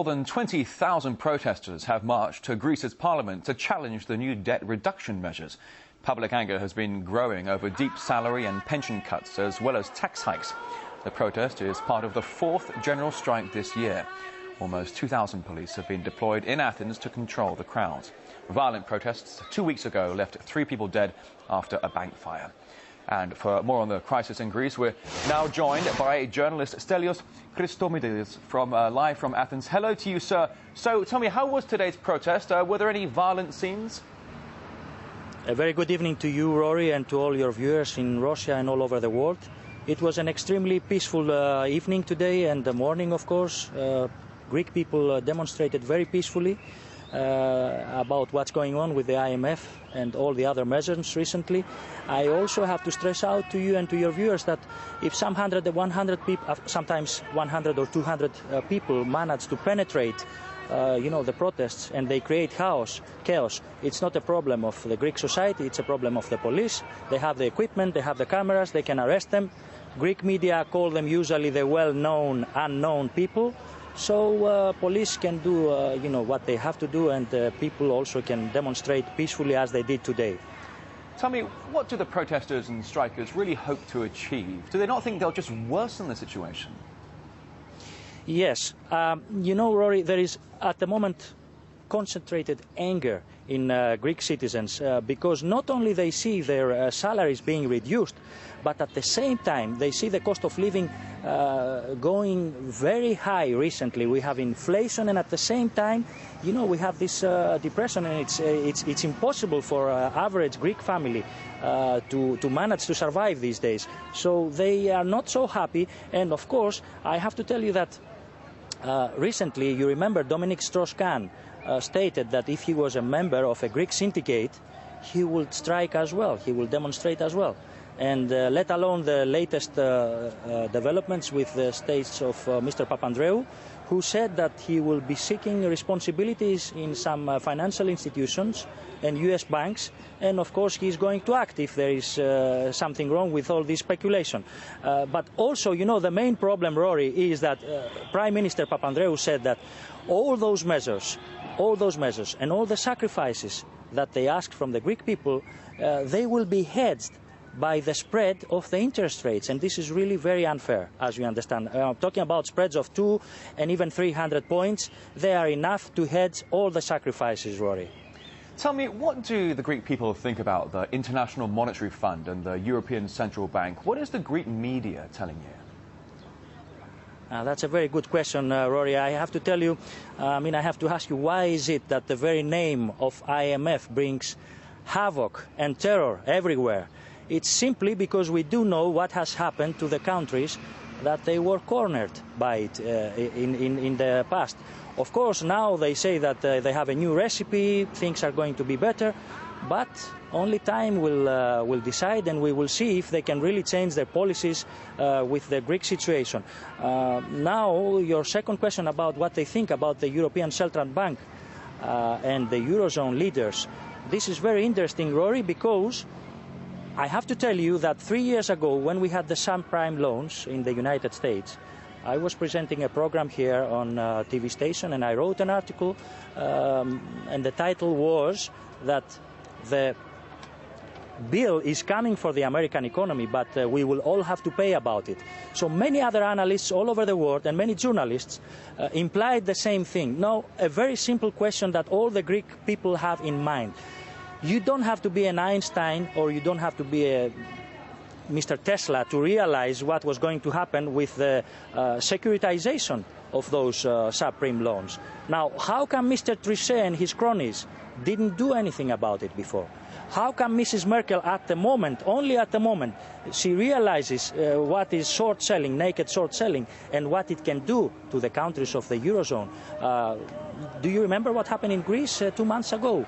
More than 20,000 protesters have marched to Greece's parliament to challenge the new debt reduction measures. Public anger has been growing over deep salary and pension cuts, as well as tax hikes. The protest is part of the fourth general strike this year. Almost 2,000 police have been deployed in Athens to control the crowds. Violent protests 2 weeks ago left 3 people dead after a bank fire. And for more on the crisis in Greece, we're now joined by journalist Stelios Christomidis from live from Athens. Hello to you, sir. So tell me, how was today's protest? Were there any violent scenes? A very good evening to you, Rory, and to all your viewers in Russia and all over the world. It was an extremely peaceful evening today and the morning, of course. Greek people demonstrated very peacefully about what's going on with the IMF and all the other measures recently. I also have to stress out to you and to your viewers that if some 100 people, sometimes 100 or 200 people manage to penetrate the protests and they create chaos, it's not a problem of the Greek society, it's a problem of the police. They have the equipment, they have the cameras, they can arrest them. Greek media call them usually the well-known, unknown people. So police can do what they have to do, and people also can demonstrate peacefully as they did today. Tell me, what do the protesters and strikers really hope to achieve? Do they not think they'll just worsen the situation? Yes. Rory, there is at the moment concentrated anger in Greek citizens because not only they see their salaries being reduced, but at the same time they see the cost of living going very high recently. We have inflation, and at the same time, we have this depression, and it's impossible for an average Greek family to manage to survive these days. So they are not so happy, and of course I have to tell you that recently, you remember Dominic Strauss-Kahn stated that if he was a member of a Greek syndicate, he would strike as well, he will demonstrate as well. And let alone the latest developments with the states of Mr. Papandreou, who said that he will be seeking responsibilities in some financial institutions and US banks, and of course he is going to act if there is something wrong with all this speculation. But also, the main problem, Rory, is that Prime Minister Papandreou said that all those measures and all the sacrifices that they asked from the Greek people, they will be hedged by the spread of the interest rates, and this is really very unfair, as you understand. Talking about spreads of 2 and even 300 points, they are enough to hedge all the sacrifices, Rory. Tell me, what do the Greek people think about the International Monetary Fund and the European Central Bank? What is the Greek media telling you? That's a very good question, Rory. I have to tell you, I have to ask you, why is it that the very name of IMF brings havoc and terror everywhere? It's simply because we do know what has happened to the countries that they were cornered by it in the past. Of course, now they say that they have a new recipe, things are going to be better, but only time will decide, and we will see if they can really change their policies with the Greek situation. Now, your second question about what they think about the European Central Bank and the Eurozone leaders, this is very interesting, Rory, because I have to tell you that 3 years ago, when we had the subprime loans in the United States, I was presenting a program here on a TV station, and I wrote an article, and the title was that the bill is coming for the American economy, but we will all have to pay about it. So many other analysts all over the world and many journalists implied the same thing. Now, a very simple question that all the Greek people have in mind. You don't have to be an Einstein, or you don't have to be a Mr. Tesla to realize what was going to happen with the securitization of those subprime loans. Now, how come Mr. Trichet and his cronies didn't do anything about it before? How come Mrs. Merkel at the moment, only at the moment, she realizes what is short selling, naked short selling, and what it can do to the countries of the Eurozone? Do you remember what happened in Greece 2 months ago?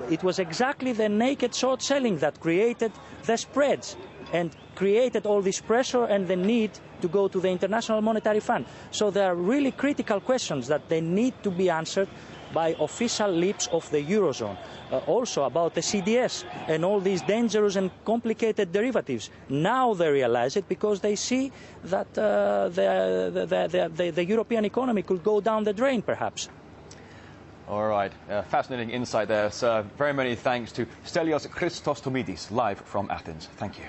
It was exactly the naked short selling that created the spreads and created all this pressure and the need to go to the International Monetary Fund. So there are really critical questions that they need to be answered by official lips of the Eurozone. Also about the CDS and all these dangerous and complicated derivatives. Now they realize it because they see that the European economy could go down the drain, perhaps. All right, fascinating insight there, sir. Very many thanks to Stelios Christostomides, live from Athens. Thank you.